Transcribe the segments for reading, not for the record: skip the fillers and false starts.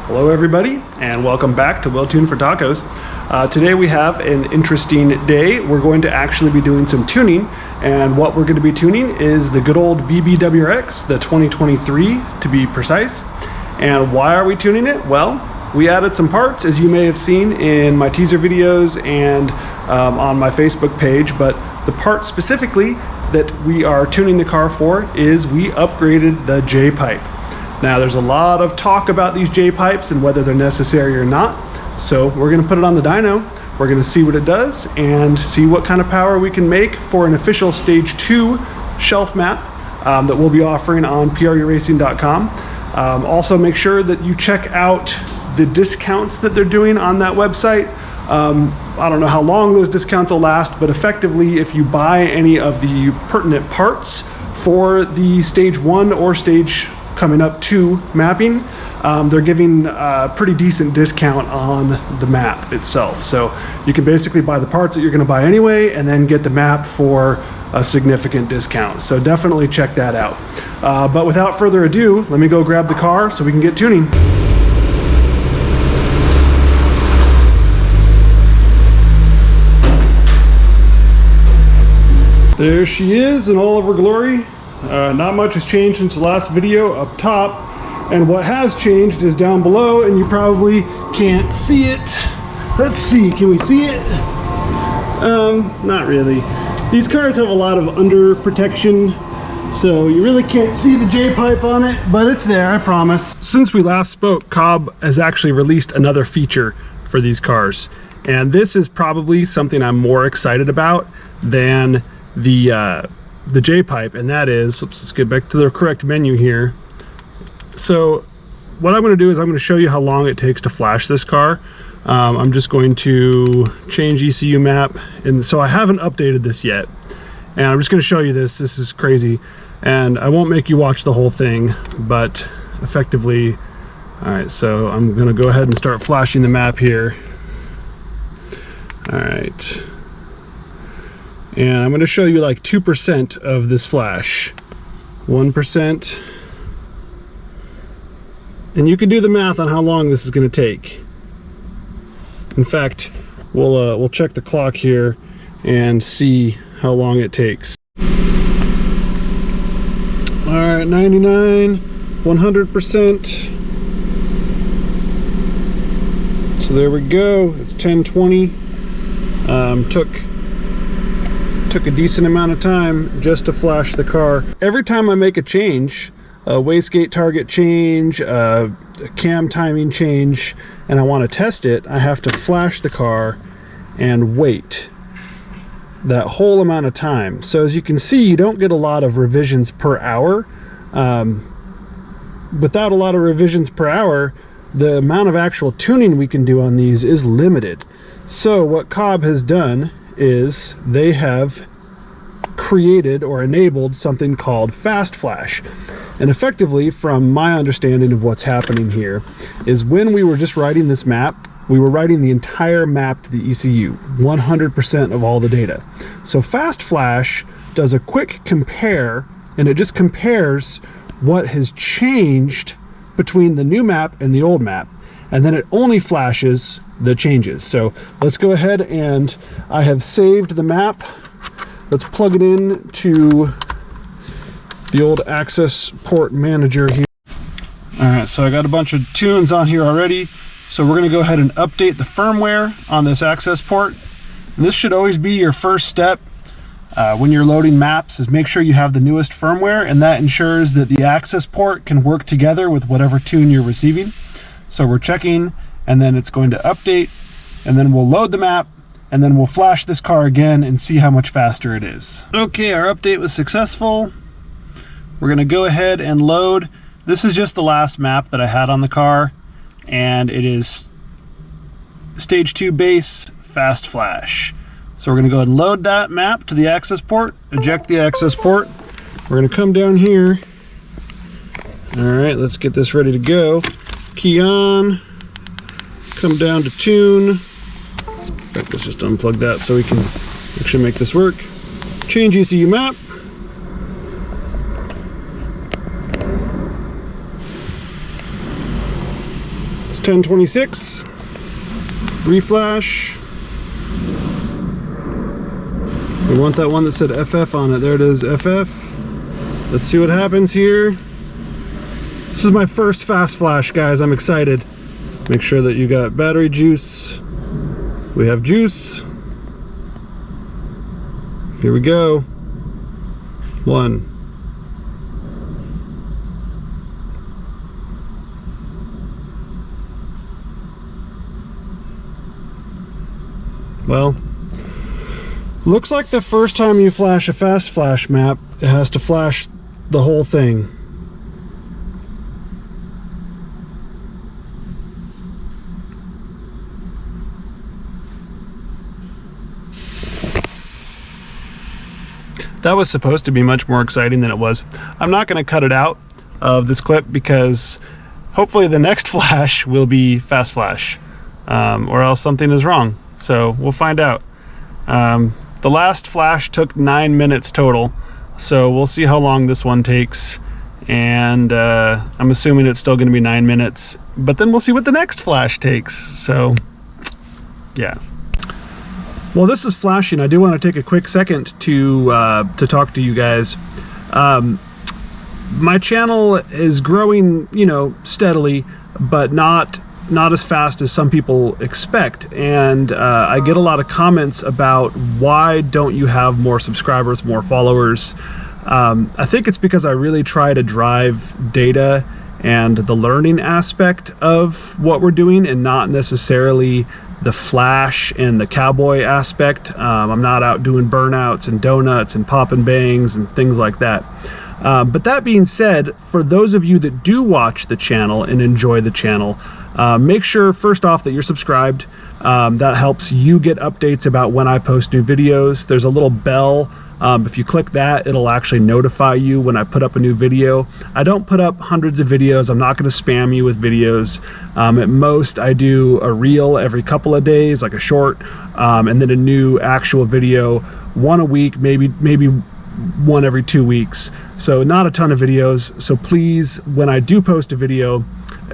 Hello everybody, and welcome back to Well Tuned for Tacos. Today we have an interesting day. We're going to actually be doing some tuning, and what we're going to be tuning is the good old VB WRX, the 2023 to be precise. And why are we tuning it? Well, we added some parts, as you may have seen in my teaser videos and on my Facebook page, but the part specifically that we are tuning the car for is we upgraded the J-Pipe. Now there's a lot of talk about these J-Pipes and whether they're necessary or not. So we're gonna put it on the dyno, we're gonna see what it does and see what kind of power we can make for an official stage 2 shelf map that we'll be offering on pruracing.com. Also make sure that you check out the discounts that they're doing on that website. I don't know how long those discounts will last, but effectively if you buy any of the pertinent parts for the stage 1 or stage coming up 2 mapping, they're giving a pretty decent discount on the map itself. So you can basically buy the parts that you're going to buy anyway and then get the map for a significant discount. So definitely check that out. But without further ado, let me go grab the car so we can get tuning. There she is in all of her glory. Not much has changed since the last video up top, and what has changed is down below, and you probably can't see it. Let's see, can we see it? Not really. These cars have a lot of under protection, so you really can't see the J-pipe on it, but it's there, I promise. Since we last spoke, Cobb has actually released another feature for these cars, and this is probably something I'm more excited about than the J-pipe, and that is, let's get back to the correct menu here. So what I'm going to do is I'm going to show you how long it takes to flash this car. I'm just going to change ECU map, and so I haven't updated this yet, and I'm just going to show you this. This is crazy, and I won't make you watch the whole thing, but effectively, all right, so I'm going to go ahead and start flashing the map here. All right. And I'm going to show you like 2% of this flash, 1%, and you can do the math on how long this is going to take. In fact, we'll check the clock here and see how long it takes. All right, 99, 100%. So there we go. It's 10:20. Took a decent amount of time just to flash the car. Every time I make a change, a wastegate target change, a cam timing change, and I want to test it, I have to flash the car and wait that whole amount of time. So as you can see, you don't get a lot of revisions per hour. Without a lot of revisions per hour, the amount of actual tuning we can do on these is limited. So what Cobb has done is they have created or enabled something called Fast Flash. And effectively, from my understanding of what's happening here, is when we were just writing this map, we were writing the entire map to the ECU, 100% of all the data. So Fast Flash does a quick compare, and it just compares what has changed between the new map and the old map, and then it only flashes the changes. So let's go ahead, and I have saved the map. Let's plug it in to the old access port manager here. All right, so I got a bunch of tunes on here already. So we're gonna go ahead and update the firmware on this access port. And this should always be your first step when you're loading maps, is make sure you have the newest firmware, and that ensures that the access port can work together with whatever tune you're receiving. So we're checking, and then it's going to update, and then we'll load the map, and then we'll flash this car again and see how much faster it is. Okay, our update was successful. We're gonna go ahead and load. This is just the last map that I had on the car, and it is stage 2 base Fast Flash. So we're gonna go ahead and load that map to the access port, eject the access port. We're gonna come down here. All right, let's get this ready to go. Key on, come down to tune. In fact, let's just unplug that so we can actually make this work. Change ECU map. It's 1026. Reflash. We want that one that said FF on it. There it is, FF. Let's see what happens here. This is my first fast flash, guys. I'm excited. Make sure that you got battery juice. We have juice. Here we go. 1. Well, looks like the first time you flash a fast flash map, it has to flash the whole thing. That was supposed to be much more exciting than it was. I'm not going to cut it out of this clip because hopefully the next flash will be fast flash, or else something is wrong. So we'll find out. The last flash took 9 minutes total, so we'll see how long this one takes. And I'm assuming it's still going to be 9 minutes, but then we'll see what the next flash takes. So yeah. Well, this is flashing. I do want to take a quick second to talk to you guys. My channel is growing, you know, steadily, but not as fast as some people expect. And I get a lot of comments about why don't you have more subscribers, more followers. I think it's because I really try to drive data and the learning aspect of what we're doing, and not necessarily the flash and the cowboy aspect. I'm not out doing burnouts and donuts and pop and bangs and things like that. But that being said, for those of you that do watch the channel and enjoy the channel, make sure first off that you're subscribed. That helps you get updates about when I post new videos. There's a little bell. If you click that, it'll actually notify you when I put up a new video. I don't put up hundreds of videos. I'm not going to spam you with videos. At most, I do a reel every couple of days, like a short, and then a new actual video, one a week, maybe one every 2 weeks. So not a ton of videos. So please, when I do post a video,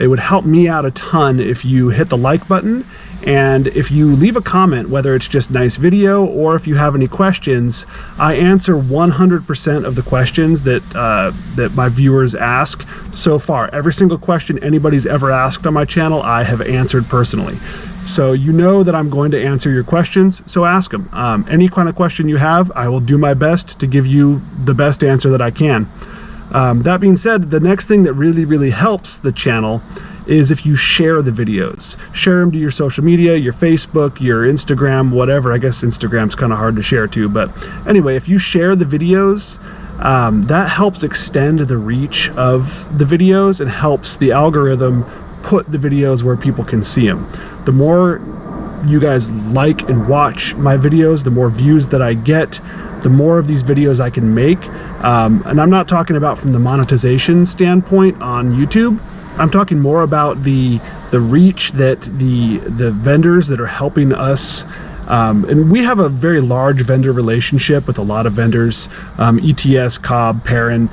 it would help me out a ton if you hit the like button, and if you leave a comment, whether it's just nice video or if you have any questions. I answer 100% of the questions that my viewers ask so far. Every single question anybody's ever asked on my channel, I have answered personally. So you know that I'm going to answer your questions, so ask them. Any kind of question you have, I will do my best to give you the best answer that I can. That being said, the next thing that really helps the channel is if you share the videos. Share them to your social media, your Facebook, your Instagram, whatever. I guess Instagram's kind of hard to share to, but anyway, if you share the videos, that helps extend the reach of the videos and helps the algorithm put the videos where people can see them. The more you guys like and watch my videos, the more views that I get, the more of these videos I can make. And I'm not talking about from the monetization standpoint on YouTube. I'm talking more about the reach that the vendors that are helping us, and we have a very large vendor relationship with a lot of vendors, ETS, Cobb, Perrin,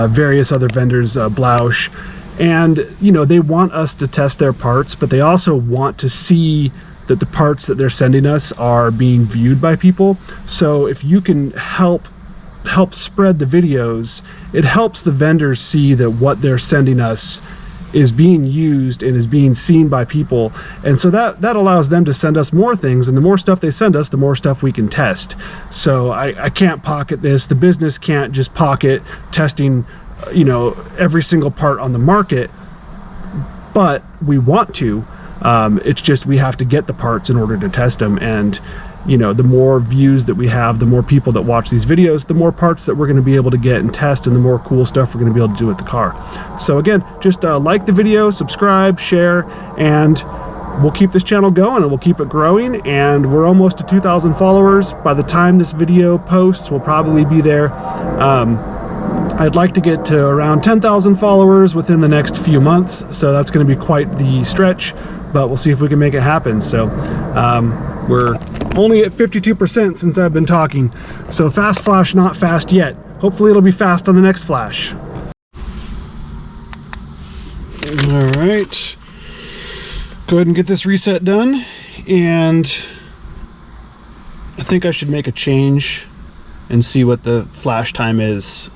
various other vendors, Blausch, and you know, they want us to test their parts, but they also want to see that the parts that they're sending us are being viewed by people. So if you can help spread the videos, it helps the vendors see that what they're sending us is being used and is being seen by people, and so that allows them to send us more things, and the more stuff they send us, the more stuff we can test. So I can't pocket this. The business can't just pocket testing, you know, every single part on the market, but we want to. It's just we have to get the parts in order to test them, and you know, the more views that we have, the more people that watch these videos, the more parts that we're going to be able to get and test, and the more cool stuff we're going to be able to do with the car. So again, just like the video, subscribe, share, and we'll keep this channel going and we'll keep it growing. And we're almost to 2,000 followers. By the time this video posts, we'll probably be there. I'd like to get to around 10,000 followers within the next few months, so that's going to be quite the stretch, but we'll see if we can make it happen. So we're only at 52% since I've been talking, so fast flash not fast yet. Hopefully it'll be fast on the next flash. All right, Go ahead and get this reset done, and I think I should make a change and see what the flash time is.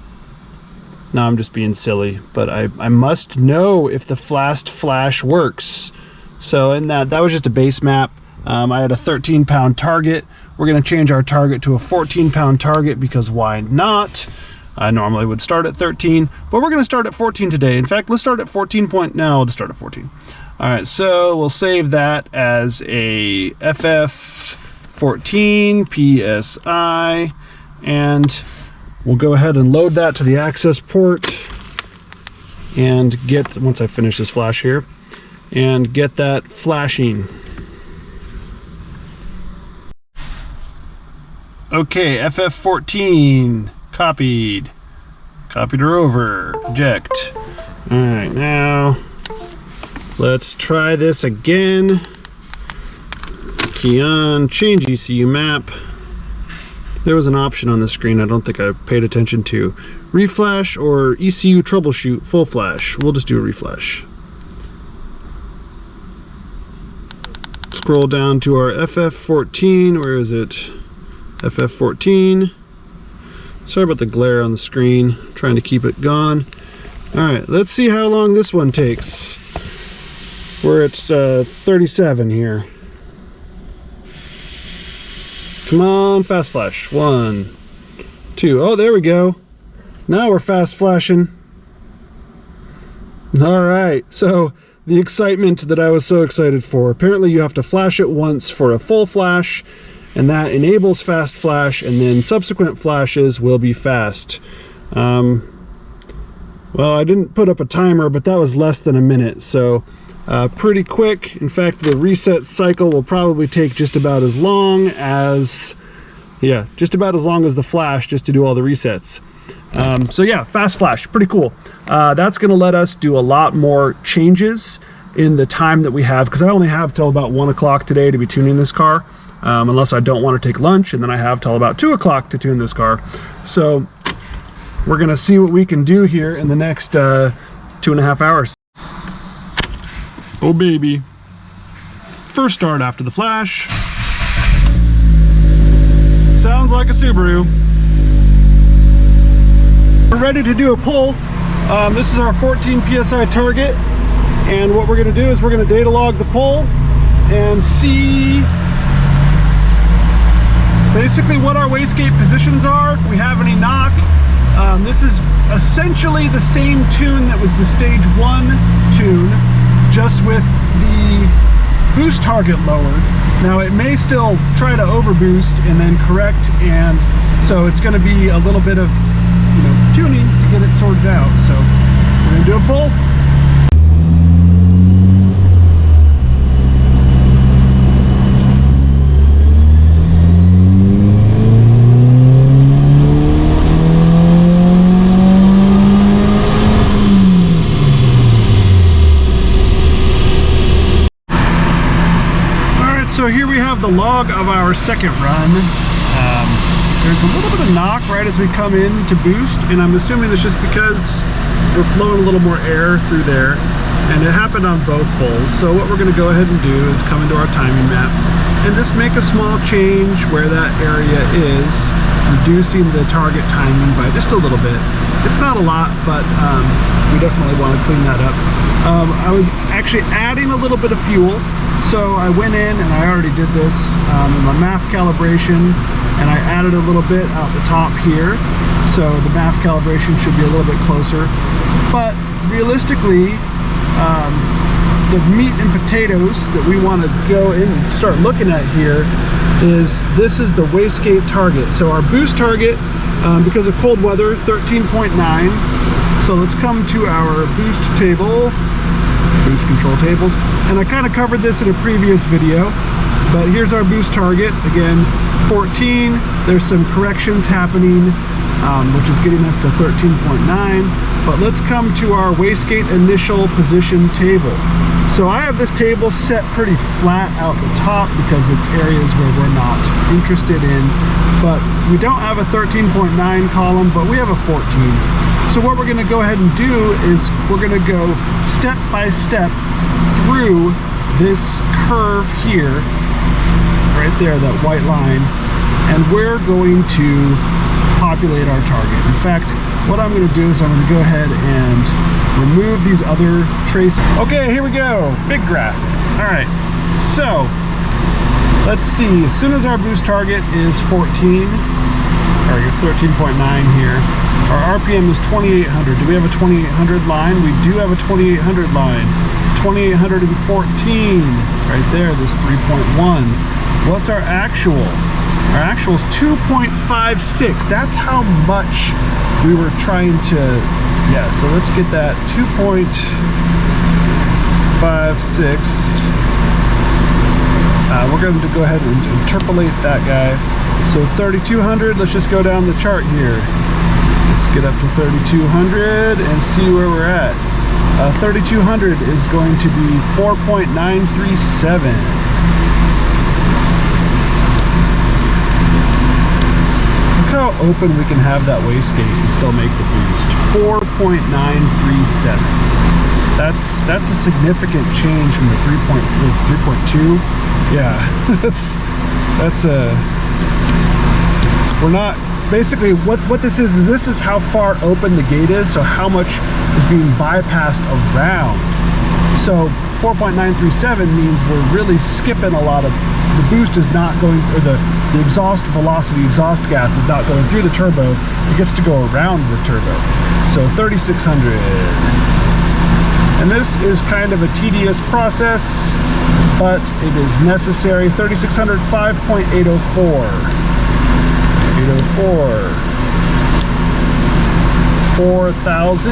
No, I'm just being silly, but I must know if the fast flash works. So in that was just a base map. I had a 13-pound target. We're going to change our target to a 14-pound target because why not? I normally would start at 13, but we're going to start at 14 today. In fact, let's start at 14 point. No, we'll just start at 14. All right, so we'll save that as a FF14 PSI, and we'll go ahead and load that to the access port and get, once I finish this flash here, and get that flashing. Okay, FF14 copied her over, eject. All right, now let's try this again. Key on, change ECU map. There was an option on the screen I don't think I paid attention to. Reflash or ECU troubleshoot full flash. We'll just do a reflash. Scroll down to our FF14. Where is it? FF14. Sorry about the glare on the screen. I'm trying to keep it gone. All right, let's see how long this one takes. We're at 37 here. Come on, fast flash. 1, 2. Oh, there we go. Now we're fast flashing. All right, so the excitement that I was so excited for. Apparently you have to flash it once for a full flash, and that enables fast flash, and then subsequent flashes will be fast. Well, I didn't put up a timer, but that was less than a minute, so pretty quick. In fact, the reset cycle will probably take just about as long as, yeah, just about as long as the flash, just to do all the resets. So yeah, fast flash, pretty cool. That's going to let us do a lot more changes in the time that we have, because I only have till about 1 o'clock today to be tuning this car, unless I don't want to take lunch, and then I have till about 2 o'clock to tune this car. So we're going to see what we can do here in the next 2.5 hours. Oh baby. First start after the flash. Sounds like a Subaru. We're ready to do a pull. This is our 14 PSI target, and what we're going to do is we're going to data log the pull and see basically what our wastegate positions are, if we have any knock. This is essentially the same tune that was the stage 1 tune, just with the boost target lowered. Now it may still try to overboost and then correct, and so it's going to be a little bit of, you know, tuning to get it sorted out. So we're going to do a pull. So here we have the log of our second run. There's a little bit of knock right as we come in to boost, and I'm assuming it's just because we're flowing a little more air through there, and it happened on both pulls. So what we're going to go ahead and do is come into our timing map and just make a small change where that area is, reducing the target timing by just a little bit. It's not a lot, but we definitely want to clean that up. I was actually adding a little bit of fuel, so I went in and I already did this in my MAF calibration, and I added a little bit out the top here, so the MAF calibration should be a little bit closer. But realistically, the meat and potatoes that we want to go in and start looking at here is, this is the wastegate target. So our boost target, because of cold weather, 13.9. So let's come to our boost table, boost control tables, and I kind of covered this in a previous video, but here's our boost target, again 14. There's some corrections happening, which is getting us to 13.9, but let's come to our wastegate initial position table. So I have this table set pretty flat out the top because it's areas where we're not interested in, but we don't have a 13.9 column, but we have a 14. So what we're going to go ahead and do is we're going to go step by step through this curve here, right there, that white line, and we're going to populate our target. In fact, what I'm going to do is I'm going to go ahead and remove these other traces. Okay, here we go. Big graph. All right, so let's see. As soon as our boost target is 14, or I guess 13.9 here, our RPM is 2800. Do we have a 2800 line? We do have a 2800 line. 2814 right there, this 3.1. What's our actual? Our actual is 2.56. That's how much we were trying to, yeah, so let's get that 2.56. We're going to go ahead and interpolate that guy. So 3200, let's just go down the chart here. Let's get up to 3200 and see where we're at. 3200 is going to be 4.937. Look how open we can have that wastegate and still make the boost. 4.937. That's a significant change from the 3.2. Yeah, that's a. We're not. Basically, what this is how far open the gate is, so how much is being bypassed around. So 4.937 means we're really skipping a lot of, the boost is not going, or the exhaust velocity, exhaust gas is not going through the turbo, it gets to go around the turbo. So 3600. And this is kind of a tedious process, but it is necessary. 3600, 5.804. 804, 4,000,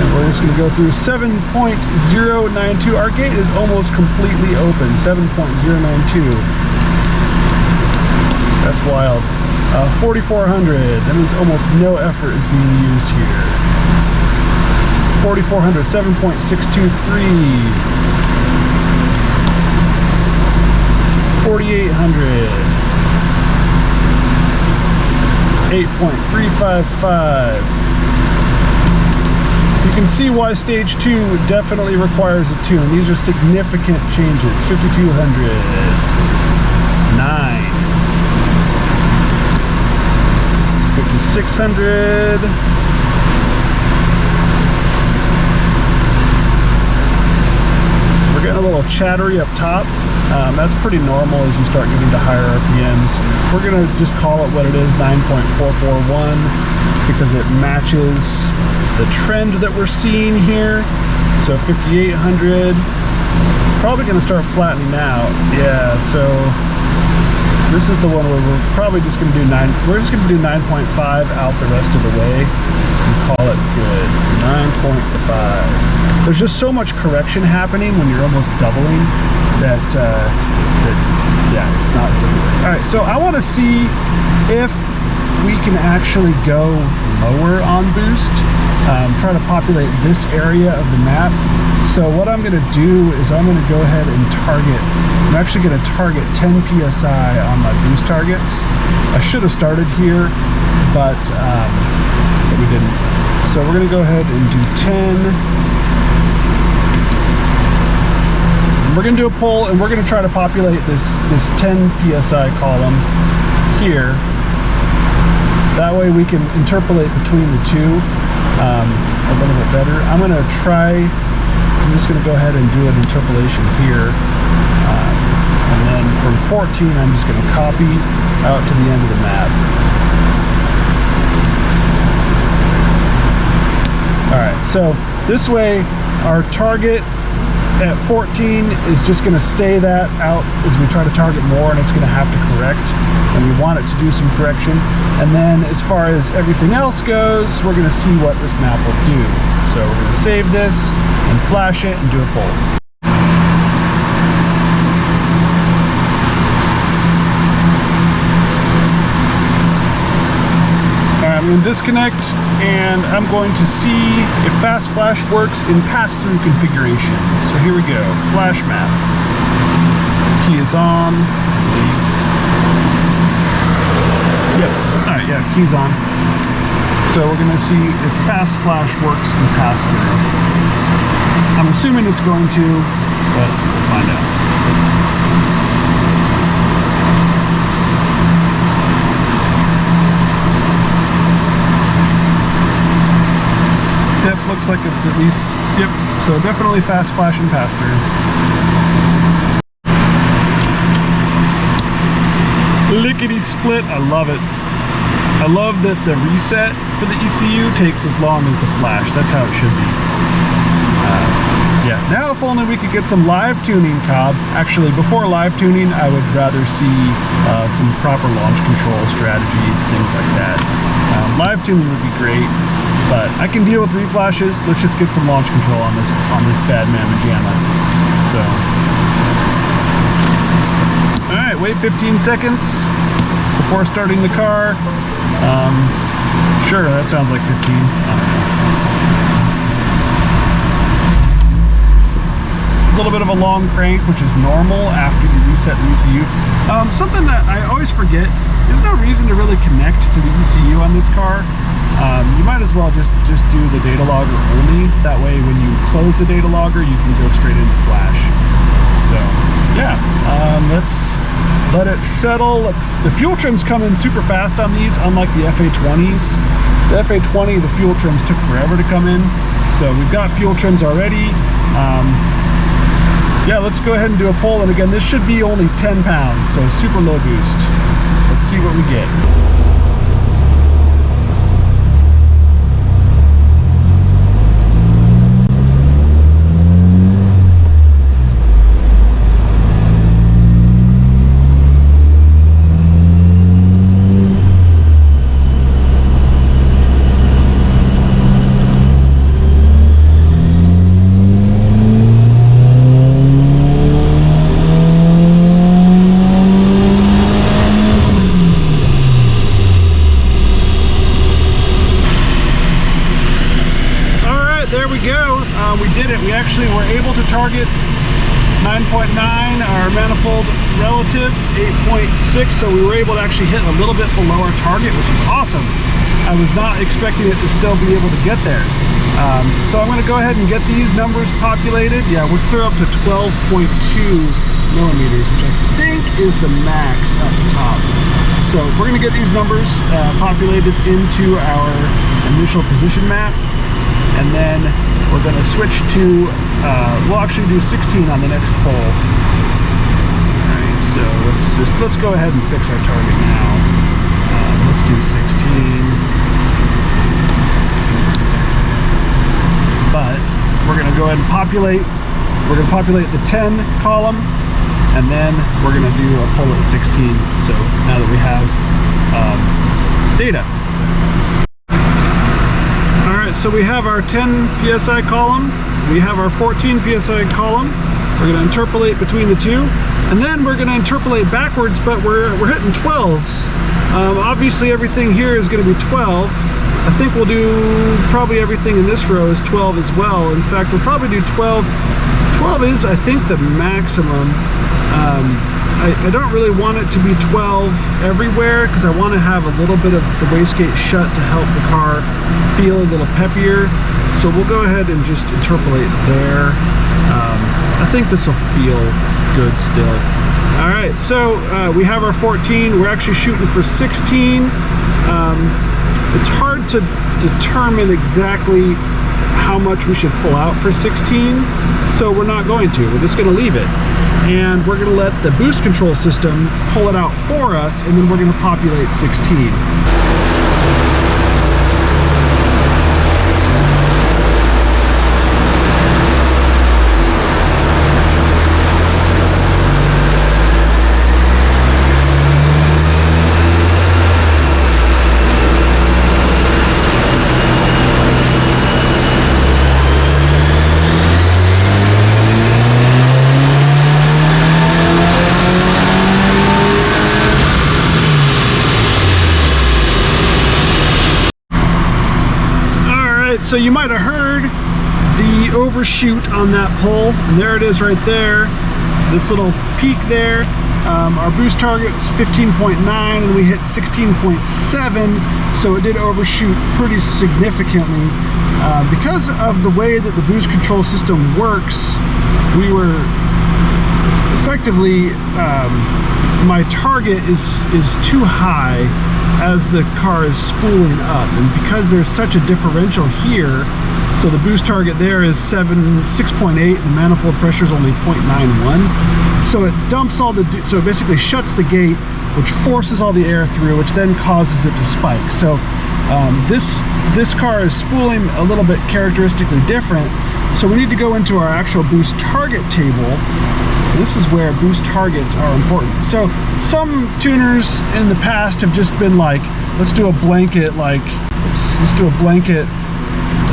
and we're just going to go through 7.092. Our gate is almost completely open. 7.092. That's wild. 4,400. That means almost no effort is being used here. 4,400. 7.623. 4,800, 8.355. You can see why stage 2 definitely requires a tune. These are significant changes. 5,200, 9, 5,600. We're getting a little chattery up top. That's pretty normal as you start getting to higher RPMs. We're going to just call it what it is, 9.441, because it matches the trend that we're seeing here. So 5,800, it's probably going to start flattening out. Yeah, so this is the one where we're probably just going to do 9. We're just going to do 9.5 out the rest of the way and call it good. 9.5. There's just so much correction happening when you're almost doubling that yeah, it's not really good. All right, so I want to see if we can actually go lower on boost, try to populate this area of the map. So what I'm going to do is I'm going to go ahead and target, I'm actually going to target 10 PSI on my boost targets. I should have started here, but we didn't. So we're going to go ahead and do 10. We're going to do a pull, and we're going to try to populate this 10 PSI column here. That way we can interpolate between the two a little bit better. I'm just going to go ahead and do an interpolation here. And then from 14, I'm just going to copy out to the end of the map. All right, so this way our target at 14 is just going to stay that out as we try to target more, and it's going to have to correct, and we want it to do some correction. And then as far as everything else goes, we're going to see what this map will do. So we're going to save this and flash it and do a pull. I'm going to disconnect, and I'm going to see if Fast Flash works in pass-through configuration. So here we go, flash map. Key is on. Yep, all right, yeah, key's on. So we're going to see if Fast Flash works in pass-through. I'm assuming it's going to, but we'll find out. Yep, looks like it's at least, yep, so definitely fast flash and pass through. Lickety split, I love it. I love that the reset for the ECU takes as long as the flash. That's how it should be. Yeah, now if only we could get some live tuning, Cobb. Actually, before live tuning, I would rather see some proper launch control strategies, things like that. Live tuning would be great, but I can deal with reflashes. Let's just get some launch control on this bad mamma jamma. So, all right, wait 15 seconds before starting the car. Sure, that sounds like 15. I don't know. A little bit of a long crank, which is normal after you reset the ECU. Something that I always forget, there's no reason to really connect to the ECU on this car. You might as well just do the data logger only. That way when you close the data logger, you can go straight into flash. So yeah, let's let it settle. The fuel trims come in super fast on these, unlike the FA20s. The FA20, the fuel trims took forever to come in. So we've got fuel trims already. Yeah, let's go ahead and do a pull. And again, this should be only 10 pounds, so super low boost. Let's see what we get. We did it. We actually were able to target 9.9, our manifold relative 8.6, so we were able to actually hit a little bit below our target, which is awesome. I was not expecting it to still be able to get there. So I'm going to go ahead and get these numbers populated. Yeah, we're clear up to 12.2 millimeters, which I think is the max at the top. So we're going to get these numbers populated into our initial position map, and then we're going to switch to, we'll actually do 16 on the next poll. Alright, so let's go ahead and fix our target now. Let's do 16. But we're going to go ahead and populate, we're going to populate the 10 column, and then we're going to do a poll at 16. So now that we have data. So we have our 10 PSI column, we have our 14 PSI column. We're going to interpolate between the two, and then we're going to interpolate backwards, but we're hitting 12s. Obviously everything here is going to be 12. I think we'll do probably everything in this row is 12 as well. In fact, we'll probably do 12. 12 is, I think, the maximum. I don't really want it to be 12 everywhere, because I want to have a little bit of the wastegate shut to help the car feel a little peppier. So we'll go ahead and just interpolate there. I think this will feel good still. All right, so we have our 14. We're actually shooting for 16. It's hard to determine exactly how much we should pull out for 16, so we're not going to. We're just going to leave it. And we're going to let the boost control system pull it out for us, and then we're going to populate 16. So you might have heard the overshoot on that pole, and there it is right there, this little peak there. Our boost target was 15.9 and we hit 16.7, so it did overshoot pretty significantly. Because of the way that the boost control system works, we were effectively, my target is too high as the car is spooling up, and because there's such a differential here, so the boost target there is 6.8, the manifold pressure is only 0.91, so it dumps all the, so it basically shuts the gate, which forces all the air through, which then causes it to spike. So this car is spooling a little bit characteristically different, so we need to go into our actual boost target table. This is where boost targets are important. So some tuners in the past have just been like, let's do a blanket, like, let's do a blanket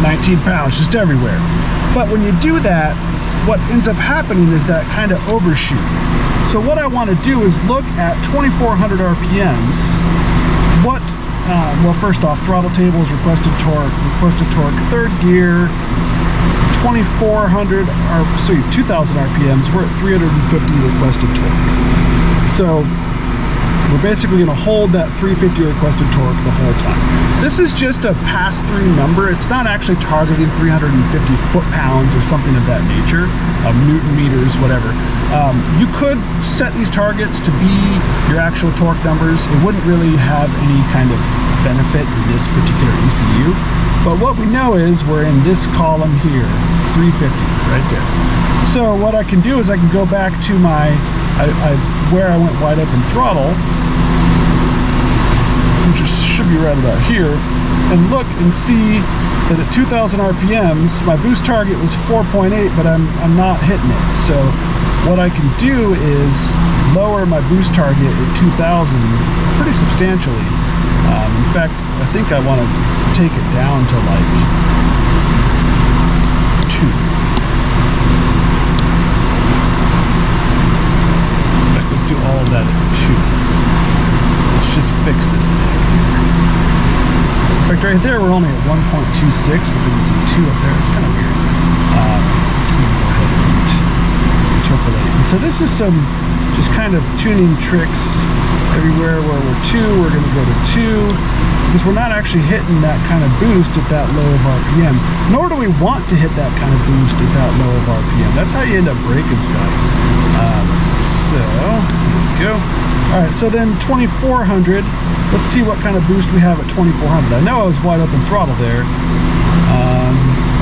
19 pounds just everywhere. But when you do that, what ends up happening is that kind of overshoot. So what I want to do is look at 2400 RPMs. What, well, first off, throttle tables, requested torque, third gear, 2400, or so 2000 RPMs, we're at 350 requested torque. So we're basically going to hold that 350 requested torque the whole time. This is just a pass-through number. It's not actually targeting 350 foot-pounds or something of that nature, Newton meters, whatever. You could set these targets to be your actual torque numbers. It wouldn't really have any kind of benefit in this particular ECU. But what we know is we're in this column here, 350, right there. So what I can do is I can go back to my, where I went wide open throttle, which should be right about here, and look and see that at 2000 RPMs, my boost target was 4.8, but I'm not hitting it. So what I can do is lower my boost target at 2000 pretty substantially. In fact, I think I want to take it down to like 2. In fact, let's do all of that at 2. Let's just fix this thing. In fact, right there we're only at 1.26, but then it's a 2 up there. It's kind of weird. I'm going to go ahead and interpolate. And so this is some just kind of tuning tricks. Everywhere where we're 2, we're going to go to 2, because we're not actually hitting that kind of boost at that low of RPM, nor do we want to hit that kind of boost at that low of RPM. That's how you end up breaking stuff. So, there we go. Alright, so then 2400, let's see what kind of boost we have at 2400. I know I was wide open throttle there.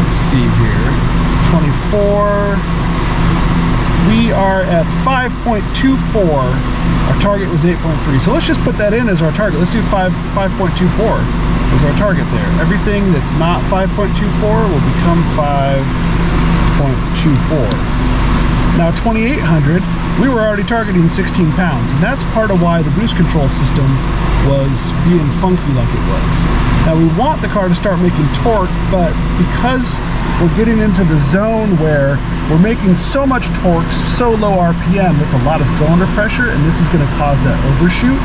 Let's see here. 24... We are at 5.24. Our target was 8.3. So let's just put that in as our target. Let's do 5.24 as our target there. Everything that's not 5.24 will become 5.24. Now 2800, we were already targeting 16 pounds, and that's part of why the boost control system was being funky like it was. Now we want the car to start making torque, but because we're getting into the zone where we're making so much torque, so low RPM, that's a lot of cylinder pressure, and this is going to cause that overshoot.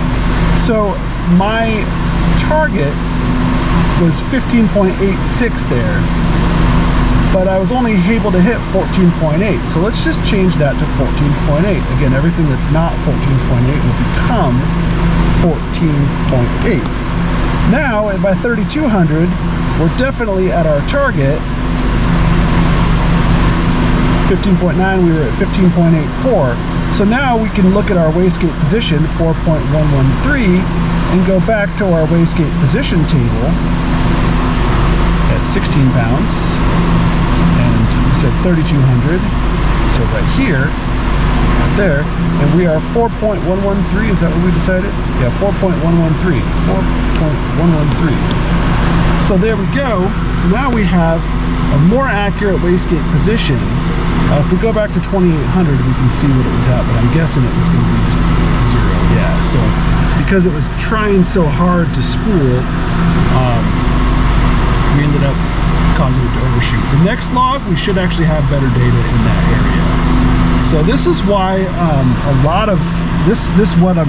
So my target was 15.86 there, but I was only able to hit 14.8. So let's just change that to 14.8. Again, everything that's not 14.8 will become 14.8. Now, by 3200, we're definitely at our target. 15.9, we were at 15.84. So now we can look at our wastegate position, 4.113, and go back to our wastegate position table at 16 pounds. And we said 3200. So right here, right there, and we are 4.113. Is that what we decided? Yeah, 4.113. 4.113. So there we go. Now we have a more accurate wastegate position. If we go back to 2800, we can see what it was at, but I'm guessing it was going to be just 0. Yeah, so because it was trying so hard to spool, we ended up causing it to overshoot. The next log, we should actually have better data in that area. So this is why a lot of this what I'm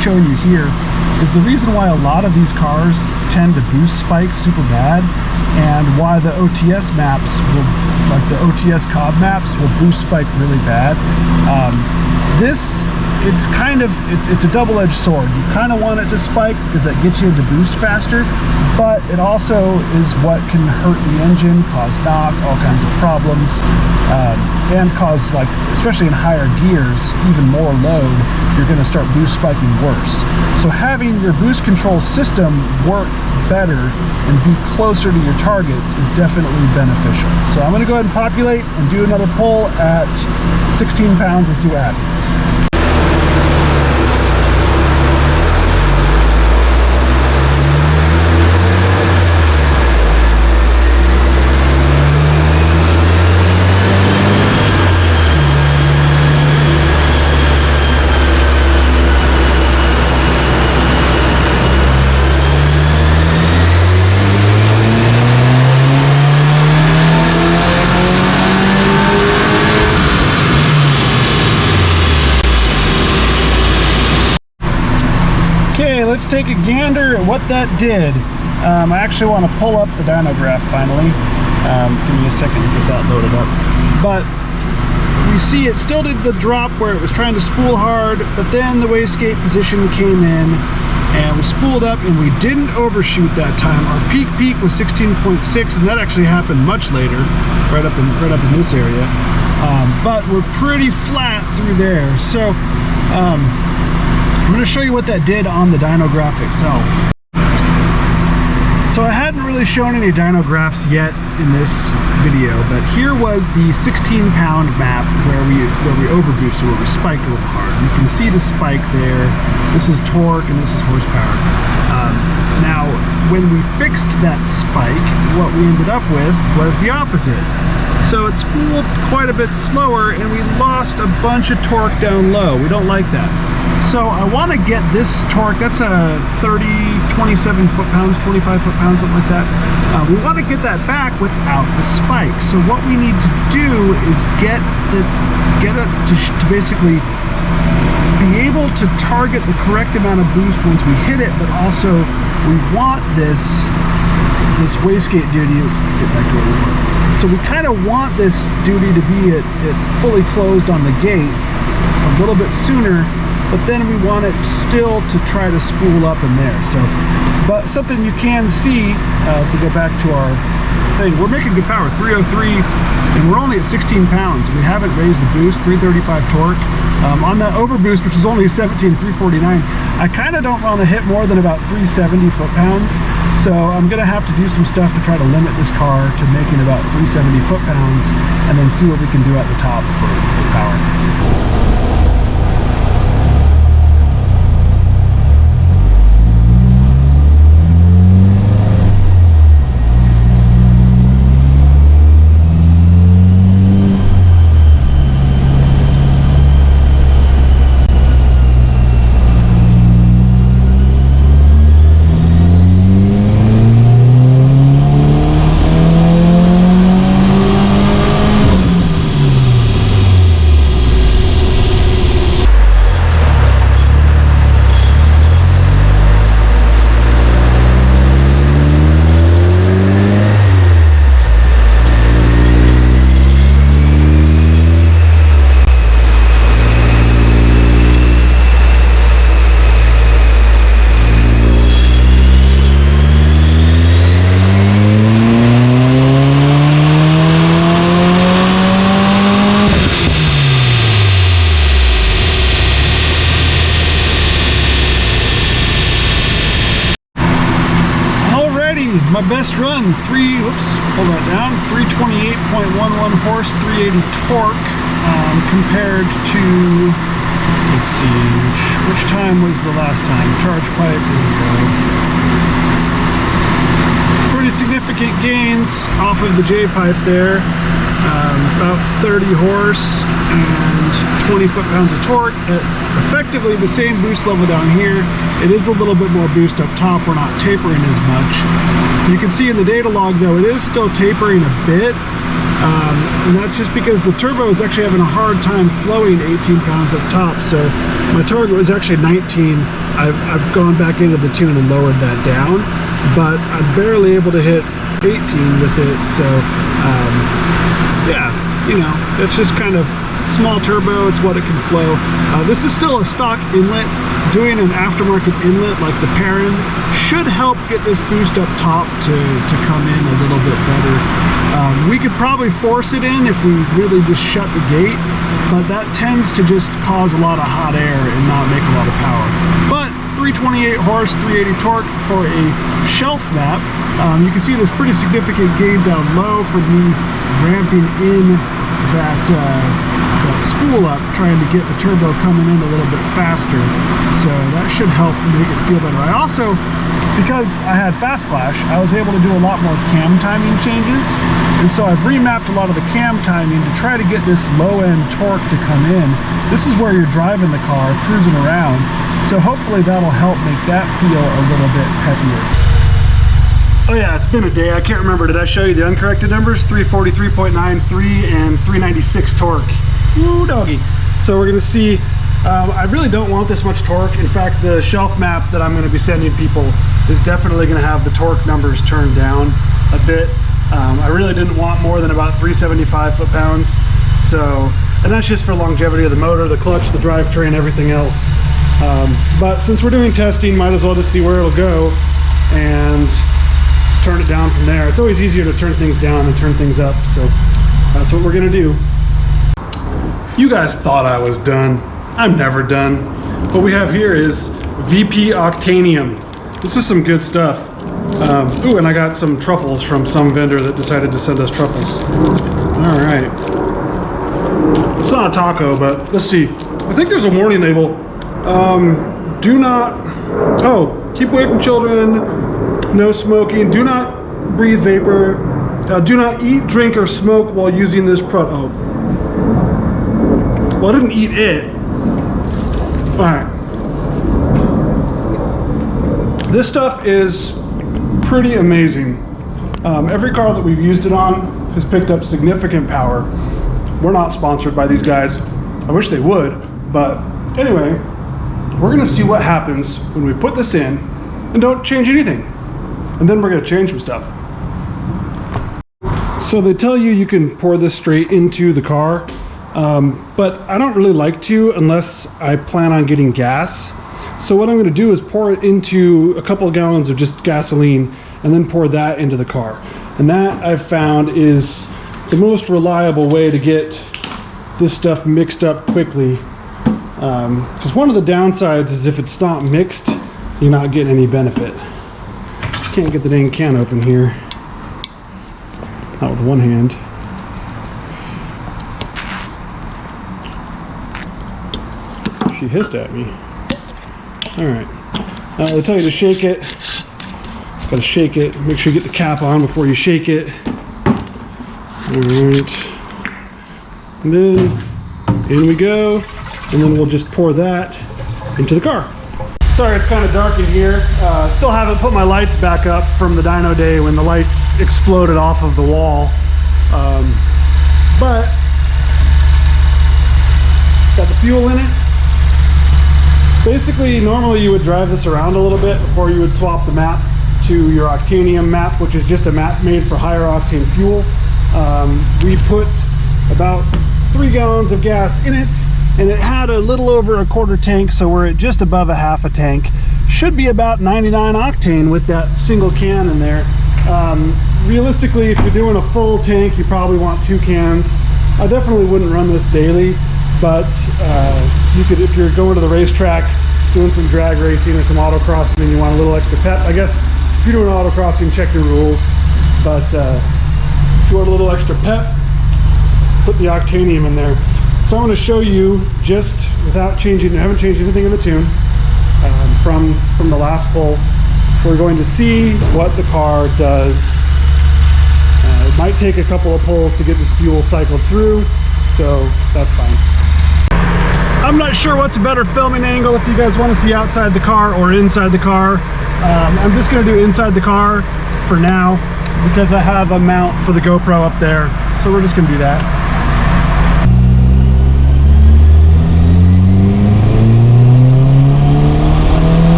showing you here is the reason why a lot of these cars tend to boost spike super bad, and why the OTS maps will, like the OTS Cobb maps, will boost spike really bad. This it's kind of, it's a double-edged sword. You kind of want it to spike because that gets you into boost faster, but it also is what can hurt the engine, cause knock, all kinds of problems, and cause, like, especially in higher gears, even more load, you're going to start boost spiking worse. So having your boost control system work better and be closer to your targets is definitely beneficial. So I'm going to go ahead and populate and do another pull at 16 pounds and see what happens. Let's take a gander at what that did. I actually want to pull up the dyno graph finally. Give me a second to get that loaded up. But we see it still did the drop where it was trying to spool hard, but then the wastegate position came in and we spooled up and we didn't overshoot that time. Our peak was 16.6, and that actually happened much later, right up in this area. But we're pretty flat through there. So I'm going to show you what that did on the dyno graph itself. So I hadn't really shown any dyno graphs yet in this video, but here was the 16-pound map where we overboosted, where we spiked a little hard. You can see the spike there. This is torque and this is horsepower. Now, when we fixed that spike, what we ended up with was the opposite. So it spooled quite a bit slower and we lost a bunch of torque down low. We don't like that. So I want to get this torque, that's a 27 foot-pounds, 25 foot-pounds, something like that. We want to get that back without the spike. So what we need to do is get it to basically be able to target the correct amount of boost once we hit it, but also we want this wastegate duty. Let's get back to where we were. So we kind of want this duty to be at fully closed on the gate a little bit sooner, but then we want it still to try to spool up in there. So, but something you can see, if we go back to our thing, we're making good power, 303, and we're only at 16 pounds. We haven't raised the boost, 335 torque. On that overboost, which is only 17,349, I kind of don't want to hit more than about 370 foot-pounds. So I'm going to have to do some stuff to try to limit this car to making about 370 foot-pounds, and then see what we can do at the top for power. My best run, pull that down, 328.11 horse, 380 torque, compared to, let's see, which time was the last time? Charge pipe, there we go. Pretty significant gains off of the J-Pipe there, about 30 horse and 20 foot-pounds of torque at effectively the same boost level down here. It is a little bit more boost up top, we're not tapering as much. You can see in the data log though, it is still tapering a bit, and that's just because the turbo is actually having a hard time flowing 18 pounds up top. So my target was actually 19. I've gone back into the tune and lowered that down, but I'm barely able to hit 18 with it. So yeah, you know, it's just kind of small turbo, it's what it can flow. This is still a stock inlet. Doing an aftermarket inlet like the Perrin should help get this boost up top to come in a little bit better. We could probably force it in if we really just shut the gate, but that tends to just cause a lot of hot air and not make a lot of power. But 328 horse, 380 torque for a shelf map. You can see there's pretty significant gain down low for me ramping in that spool up, trying to get the turbo coming in a little bit faster. So that should help make it feel better. I also, because I had Fast Flash, I was able to do a lot more cam timing changes. And so I've remapped a lot of the cam timing to try to get this low end torque to come in. This is where you're driving the car, cruising around. So hopefully that'll help make that feel a little bit peppier. Oh yeah, it's been a day. I can't remember. Did I show you the uncorrected numbers? 343.93 and 396 torque. Woo doggy. So we're gonna see, I really don't want this much torque. In fact, the shelf map that I'm gonna be sending people is definitely gonna have the torque numbers turned down a bit. I really didn't want more than about 375 foot-pounds. So, and that's just for longevity of the motor, the clutch, the drivetrain, everything else. But since we're doing testing, might as well just see where it'll go and turn it down from there. It's always easier to turn things down than turn things up, so that's what we're gonna do. You guys thought I was done. I'm never done. What we have here is VP Octanium. This is some good stuff. Ooh, and I got some truffles from some vendor that decided to send us truffles. All right. It's not a taco, but let's see. I think there's a warning label. Do not, oh, keep away from children, no smoking, do not breathe vapor, do not eat, drink, or smoke while using this product. Oh. Well, I didn't eat it. All right. This stuff is pretty amazing. Every car that we've used it on has picked up significant power. We're not sponsored by these guys. I wish they would, but anyway, we're gonna see what happens when we put this in and don't change anything. And then we're gonna change some stuff. So they tell you can pour this straight into the car, but I don't really like to unless I plan on getting gas. So what I'm gonna do is pour it into a couple of gallons of just gasoline and then pour that into the car. And that I've found is the most reliable way to get this stuff mixed up quickly. Because one of the downsides is if it's not mixed, you're not getting any benefit. Can't get the dang can open here. Not with one hand. She hissed at me. Alright. Now they tell you to shake it. Gotta shake it. Make sure you get the cap on before you shake it. Alright. And then in we go. And then we'll just pour that into the car. Sorry, it's kind of dark in here. Still haven't put my lights back up from the dyno day when the lights exploded off of the wall. But got the fuel in it. Basically, normally you would drive this around a little bit before you would swap the map to your Octanium map, which is just a map made for higher octane fuel. We put about 3 gallons of gas in it, and it had a little over a quarter tank, so we're at just above a half a tank. Should be about 99 octane with that single can in there. Realistically, if you're doing a full tank, you probably want 2 cans. I definitely wouldn't run this daily, but you could, if you're going to the racetrack, doing some drag racing or some autocrossing and you want a little extra pep. I guess if you're doing autocrossing, check your rules, but if you want a little extra pep, put the Octanium in there. So I'm going to show you, just without changing, I haven't changed anything in the tune from the last pull. We're going to see what the car does. It might take a couple of pulls to get this fuel cycled through, so that's fine. I'm not sure what's a better filming angle, if you guys want to see outside the car or inside the car. I'm just going to do inside the car for now because I have a mount for the GoPro up there, so we're just going to do that.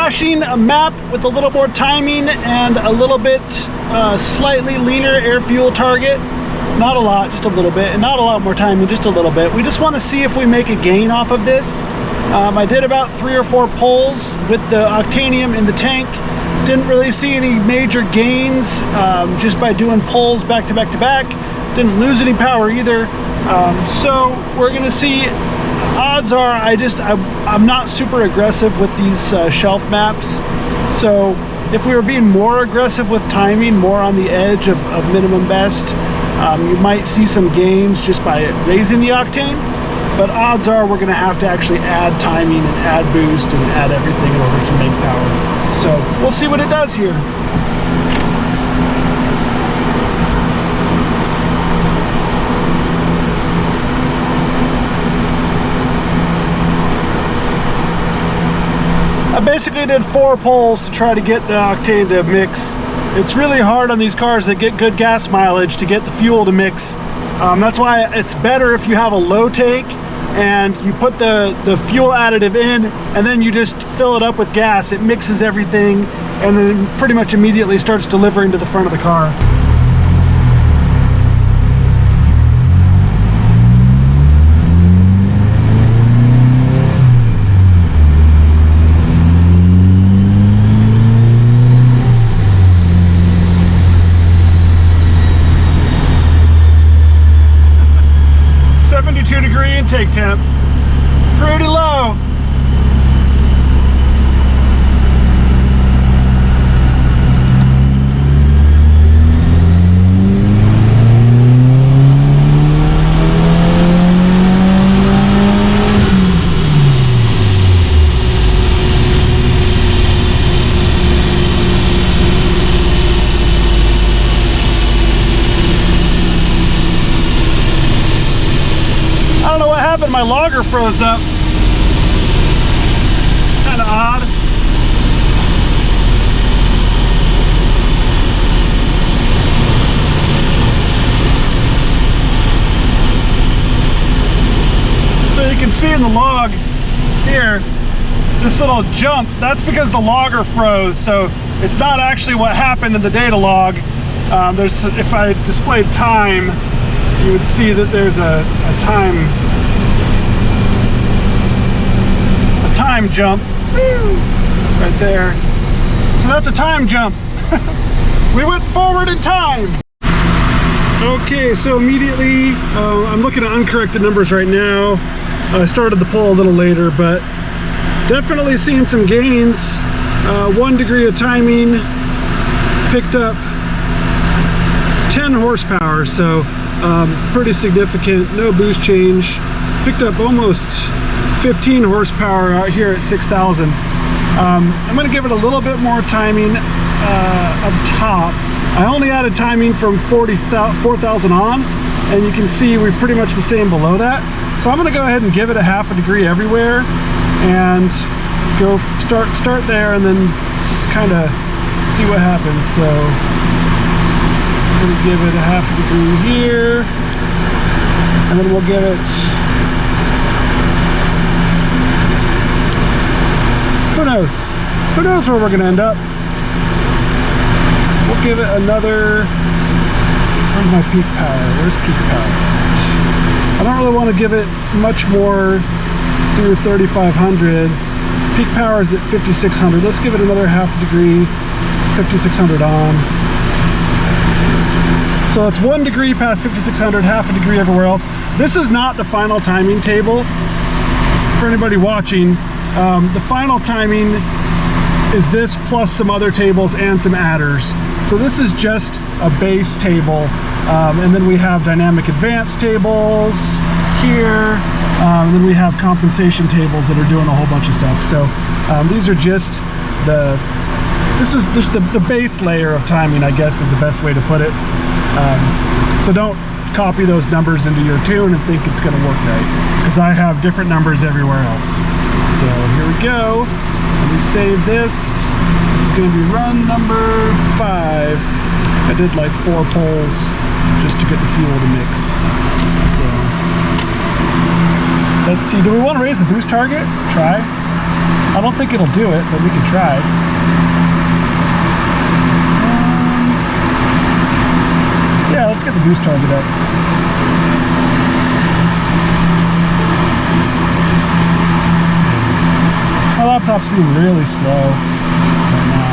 flashing a map with a little more timing and a little bit slightly leaner air fuel target. Not a lot, just a little bit, and not a lot more timing, just a little bit. We just want to see if we make a gain off of this. I did about 3 or 4 pulls with the Octanium in the tank. Didn't really see any major gains just by doing pulls back to back to back. Didn't lose any power either. So we're gonna see. Odds are I'm not super aggressive with these shelf maps. So if we were being more aggressive with timing, more on the edge of minimum best, you might see some gains just by raising the octane. But odds are we're gonna have to actually add timing and add boost and add everything in order to make power. So we'll see what it does here. I basically did 4 pulls to try to get the octane to mix. It's really hard on these cars that get good gas mileage to get the fuel to mix. That's why it's better if you have a low tank and you put the fuel additive in and then you just fill it up with gas. It mixes everything and then pretty much immediately starts delivering to the front of the car. Intake temp, pretty low. My logger froze up. Kind of odd. So you can see in the log here, this little jump, that's because the logger froze. So it's not actually what happened in the data log. If I displayed time, you would see that there's a time jump right there. So that's a time jump. We went forward in time. Okay, so immediately I'm looking at uncorrected numbers right now. I started the poll a little later, but definitely seeing some gains. 1 degree of timing, picked up 10 horsepower, so pretty significant. No boost change. Picked up almost 15 horsepower out here at 6,000. I'm going to give it a little bit more timing up top. I only added timing from 4,000 on, and you can see we're pretty much the same below that. So I'm going to go ahead and give it a 0.5 degree everywhere, and go start there, and then kind of see what happens. So I'm going to give it a 0.5 degree here, and then we'll give it. Who knows? Who knows where we're going to end up? We'll give it another. Where's my peak power? Where's peak power? I don't really want to give it much more through 3,500. Peak power is at 5,600. Let's give it another 0.5 degree, 5,600 on. So it's 1 degree past 5,600, 0.5 degree everywhere else. This is not the final timing table. For anybody watching, the final timing is this plus some other tables and some adders. So this is just a base table, and then we have dynamic advanced tables here, and then we have compensation tables that are doing a whole bunch of stuff. So these are just this is just the base layer of timing, I guess is the best way to put it. So don't copy those numbers into your tune and think it's going to work right, because I have different numbers everywhere else. So here we go. Let me save this. This is going to be run number 5. I did like 4 pulls just to get the fuel to mix. So let's see. Do we want to raise the boost target? Try. I don't think it'll do it, but we can try. Yeah, let's get the boost target up. My laptop's being really slow right now.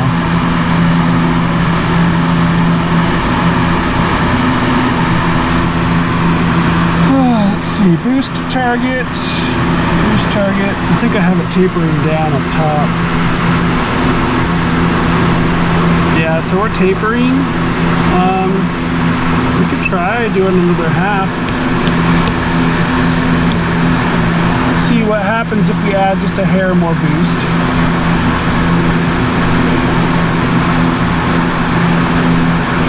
Let's see, boost target. Boost target. I think I have it tapering down up top. Yeah, so we're tapering. We could try doing another half. See what happens if we add just a hair more boost.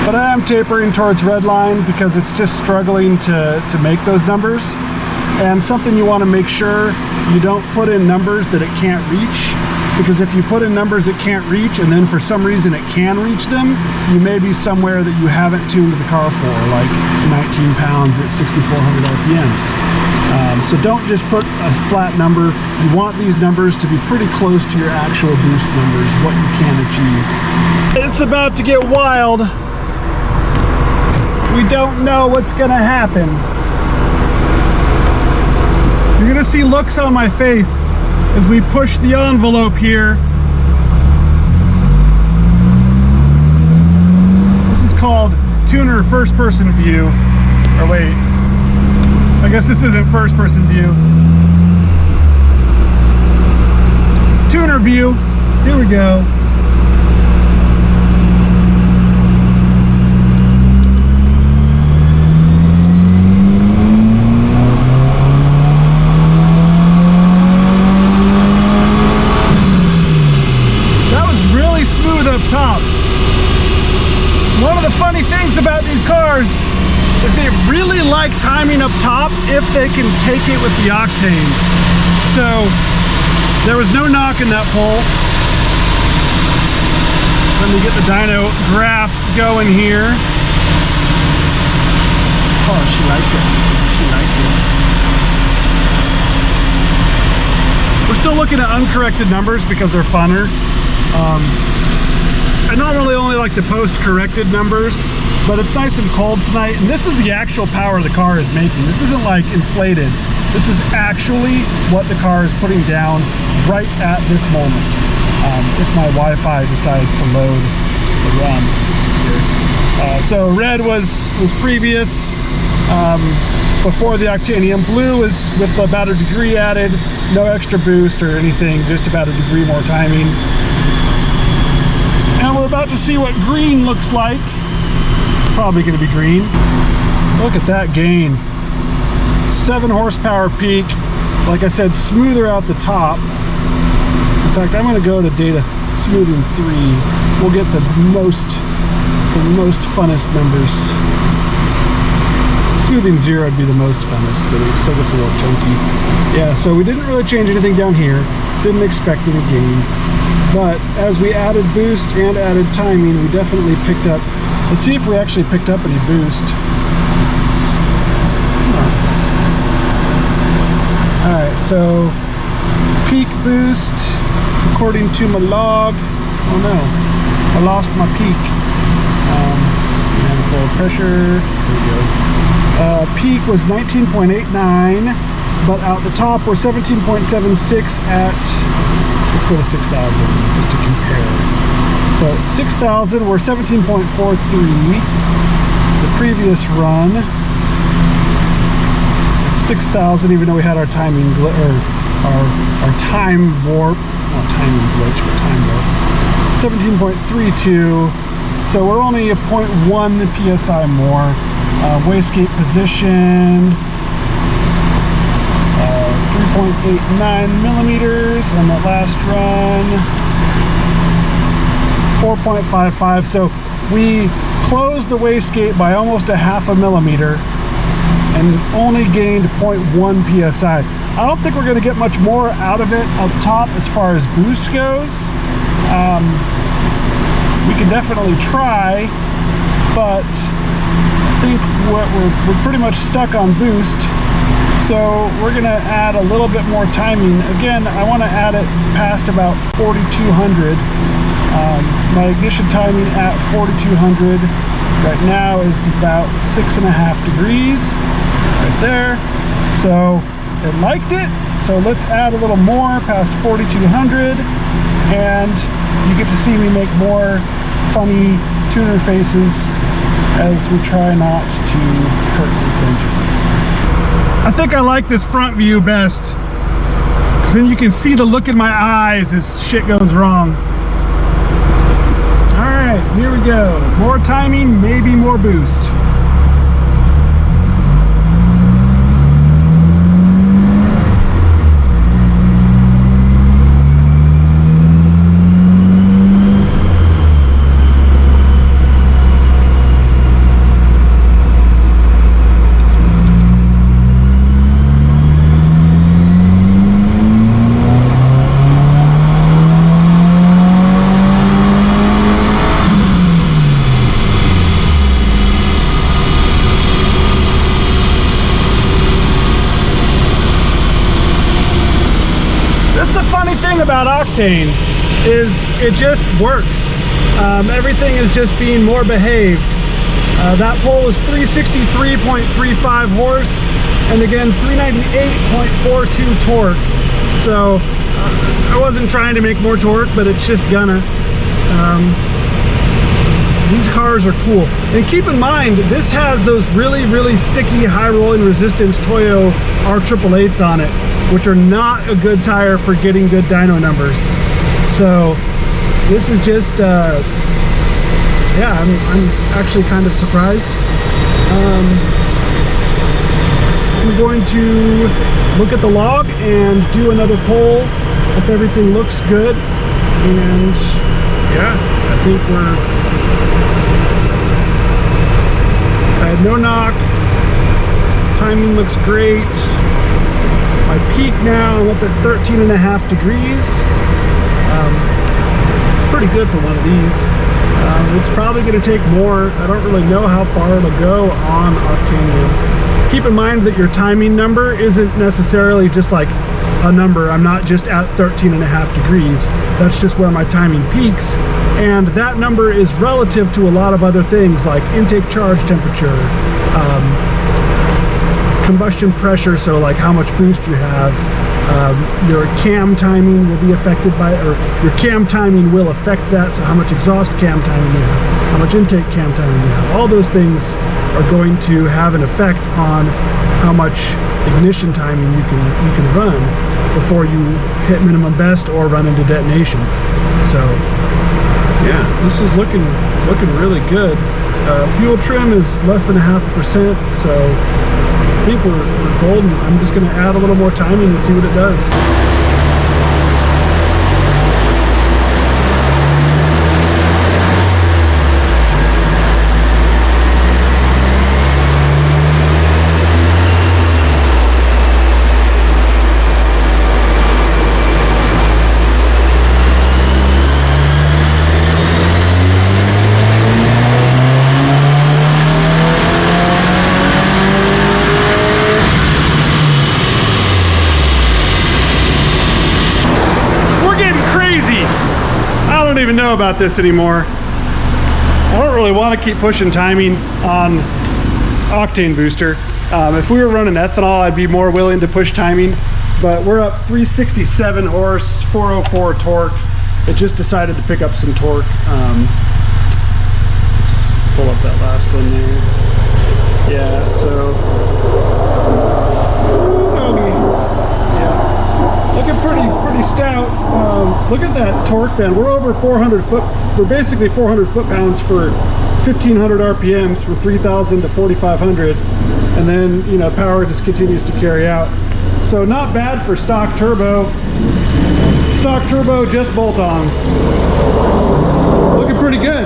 But I am tapering towards red line because it's just struggling to make those numbers. And something you want to make sure you don't put in numbers that it can't reach, because if you put in numbers it can't reach and then for some reason it can reach them, you may be somewhere that you haven't tuned the car for, like 19 pounds at 6,400 RPMs. So don't just put a flat number. You want these numbers to be pretty close to your actual boost numbers, what you can achieve. It's about to get wild. We don't know what's gonna happen. You're gonna see looks on my face as we push the envelope here. This is called tuner first person view. Or wait, I guess this isn't first person view. Tuner view, here we go. Top. One of the funny things about these cars is they really like timing up top if they can take it with the Octane. So there was no knock in that pole. Let me get the dyno graph going here. Oh, she liked it. She liked it. We're still looking at uncorrected numbers because they're funner. I normally only like to post corrected numbers, but it's nice and cold tonight, and this is the actual power the car is making. This isn't like inflated. This is actually what the car is putting down right at this moment. If my Wi-Fi decides to load the run here. So red was previous, before the Octanium. Blue is with about a degree added, no extra boost or anything, just about a degree more timing. And we're about to see what green looks like. It's probably going to be green. Look at that gain. 7 horsepower peak. Like I said, smoother out the top. In fact, I'm going to go to data smoothing 3. We'll get the most funnest numbers. Smoothing 0 would be the most funnest, but it still gets a little chunky. Yeah, so we didn't really change anything down here. Didn't expect any gain. But as we added boost and added timing, we definitely picked up. Let's see if we actually picked up any boost. Alright, so peak boost, according to my log. Oh no, I lost my peak. Manifold pressure, there we go. Peak was 19.89, but out the top we're 17.76 at, let's go to 6,000 just to compare. So at 6,000 we're 17.43. The previous run, 6,000, even though we had our timing our time warp, not timing glitch, but time warp, 17.32. So we're only a 0.1 psi more. Wastegate position, 3.89 millimeters on that last run, 4.55. So we closed the wastegate by almost a ½ millimeter and only gained 0.1 psi. I don't think we're going to get much more out of it up top as far as boost goes. We can definitely try, but I think we're pretty much stuck on boost. So we're gonna add a little bit more timing. Again, I wanna add it past about 4,200. My ignition timing at 4,200 right now is about 6.5 degrees, right there. So it liked it, so let's add a little more past 4,200, and you get to see me make more funny tuner faces as we try not to hurt this engine. I think I like this front view best, because then you can see the look in my eyes as shit goes wrong. All right, here we go. More timing, maybe more boost. About Octane is it just works. Everything is just being more behaved. That pole is 363.35 horse, and again 398.42 torque. So I wasn't trying to make more torque, but it's just gonna. These cars are cool, and keep in mind this has those really sticky high rolling resistance Toyo R888s on it, which are not a good tire for getting good dyno numbers. So this is just yeah, I'm actually kind of surprised. I'm going to look at the log and do another poll if everything looks good, and yeah, I think I had no knock, timing looks great. My peak now, I'm up at 13.5 degrees. It's pretty good for one of these. It's probably going to take more. I don't really know how far it'll go on Octanium. Keep in mind that your timing number isn't necessarily just like a number. I'm not just at 13.5 degrees. That's just where my timing peaks. And that number is relative to a lot of other things like intake charge temperature, combustion pressure, so like how much boost you have. Your cam timing will be affected by, or your cam timing will affect that, so how much exhaust cam timing you have, how much intake cam timing you have. All those things are going to have an effect on how much ignition timing you can run before you hit minimum best or run into detonation. So yeah, this is looking really good. Fuel trim is less than 0.5%, so I think we're golden. I'm just going to add a little more timing and see what it does. I don't even know about this anymore. I don't really want to keep pushing timing on octane booster. If we were running ethanol, I'd be more willing to push timing, but we're up 367 horse, 404 torque. It just decided to pick up some torque. Let's pull up that last one there. Yeah, so looking pretty stout. Look at that torque band. We're over 400 foot. We're basically 400 foot-pounds for 1,500 RPMs from 3,000 to 4,500, and then power just continues to carry out. So not bad for stock turbo. Stock turbo, just bolt-ons. Looking pretty good.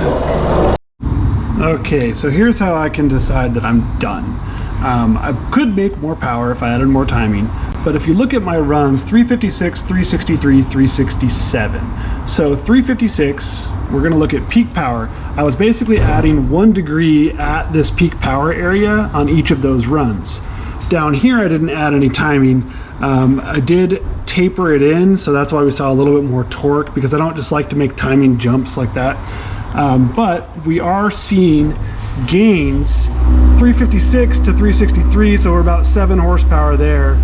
Okay, so here's how I can decide that I'm done. I could make more power if I added more timing, but if you look at my runs, 356, 363, 367. So 356, we're gonna look at peak power. I was basically adding 1 degree at this peak power area on each of those runs. Down here I didn't add any timing. I did taper it in, so that's why we saw a little bit more torque, because I don't just like to make timing jumps like that. But we are seeing gains 356 to 363, so we're about 7 horsepower there.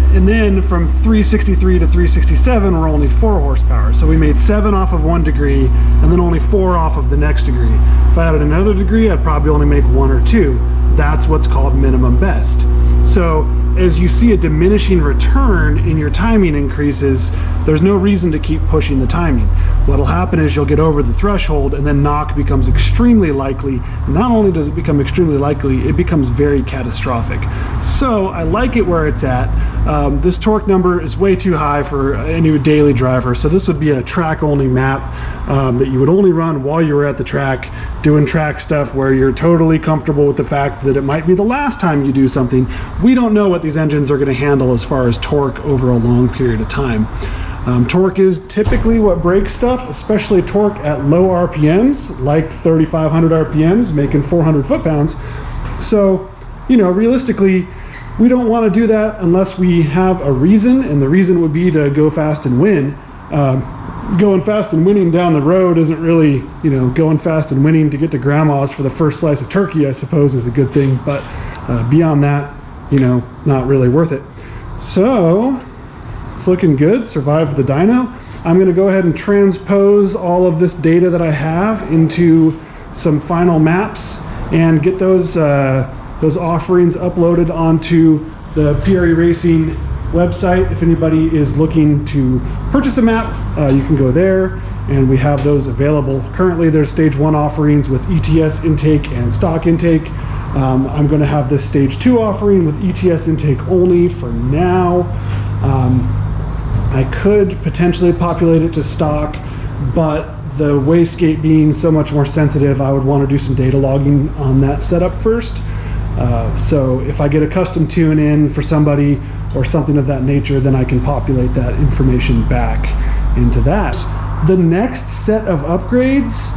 And then from 363 to 367, we're only 4 horsepower. So we made 7 off of 1 degree and then only 4 off of the next degree. If I added another degree, I'd probably only make 1 or 2. That's what's called minimum best. So as you see a diminishing return in your timing increases, there's no reason to keep pushing the timing. What'll happen is you'll get over the threshold, and then knock becomes extremely likely. Not only does it become extremely likely, it becomes very catastrophic. So I like it where it's at. This torque number is way too high for any daily driver, so this would be a track only map that you would only run while you were at the track doing track stuff, where you're totally comfortable with the fact that it might be the last time you do something. We don't know what these engines are going to handle as far as torque over a long period of time. Torque is typically what breaks stuff, especially torque at low RPMs, like 3,500 RPMs, making 400 foot-pounds. So, you know, realistically, we don't want to do that unless we have a reason, and the reason would be to go fast and win. Going fast and winning down the road isn't really, you know, going fast and winning to get to grandma's for the first slice of turkey, I suppose, is a good thing, but beyond that, you know, not really worth it. So it's looking good. Survived the dyno. I'm going to go ahead and transpose all of this data that I have into some final maps and get those offerings uploaded onto the PRE Racing website. If anybody is looking to purchase a map, you can go there, and we have those available. Currently there's stage 1 offerings with ETS intake and stock intake. I'm going to have this stage 2 offering with ETS intake only for now. I could potentially populate it to stock, but the wastegate being so much more sensitive, I would want to do some data logging on that setup first. So if I get a custom tune in for somebody or something of that nature, then I can populate that information back into that. The next set of upgrades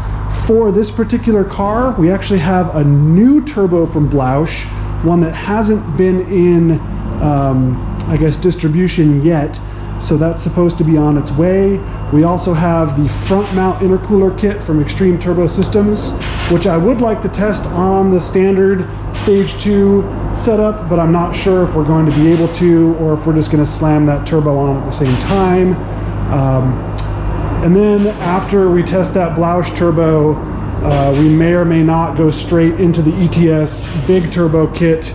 for this particular car, we actually have a new turbo from Blausch, one that hasn't been in, I guess, distribution yet. So that's supposed to be on its way. We also have the front mount intercooler kit from Extreme Turbo Systems, which I would like to test on the standard stage 2 setup, but I'm not sure if we're going to be able to, or if we're just going to slam that turbo on at the same time. And then after we test that Blausch turbo, we may or may not go straight into the ETS big turbo kit,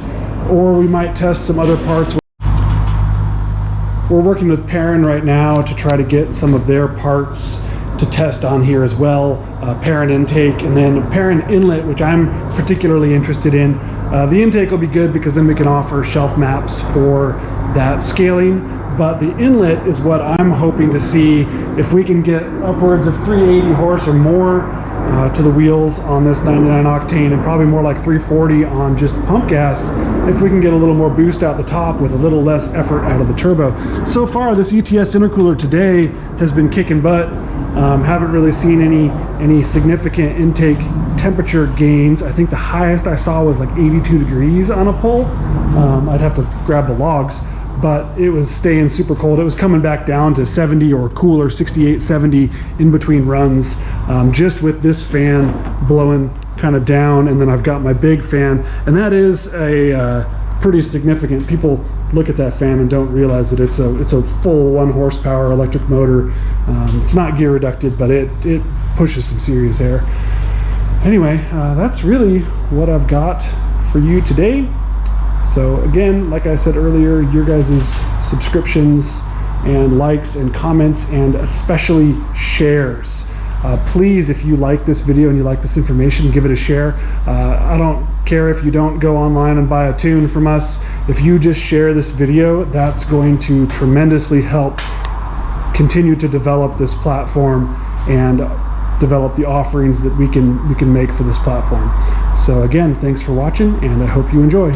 or we might test some other parts. We're working with Perrin right now to try to get some of their parts to test on here as well. Perrin intake and then Perrin inlet, which I'm particularly interested in. The intake will be good because then we can offer shelf maps for that scaling, but the inlet is what I'm hoping to see if we can get upwards of 380 horse or more to the wheels on this 99 octane, and probably more like 340 on just pump gas, if we can get a little more boost out the top with a little less effort out of the turbo. So far this ETS intercooler today has been kicking butt. Haven't really seen any significant intake temperature gains. I think the highest I saw was like 82 degrees on a pull. I'd have to grab the logs, but it was staying super cold. It was coming back down to 70 or cooler, 68, 70 in between runs, just with this fan blowing kind of down. And then I've got my big fan, and that is a pretty significant. People look at that fan and don't realize that it's a full 1 horsepower electric motor. It's not gear reducted, but it pushes some serious air. Anyway, that's really what I've got for you today. So again, like I said earlier, your guys' subscriptions and likes and comments, and especially shares. Please, if you like this video and you like this information, give it a share. I don't care if you don't go online and buy a tune from us. If you just share this video, that's going to tremendously help continue to develop this platform and develop the offerings that we can make for this platform. So again, thanks for watching, and I hope you enjoy.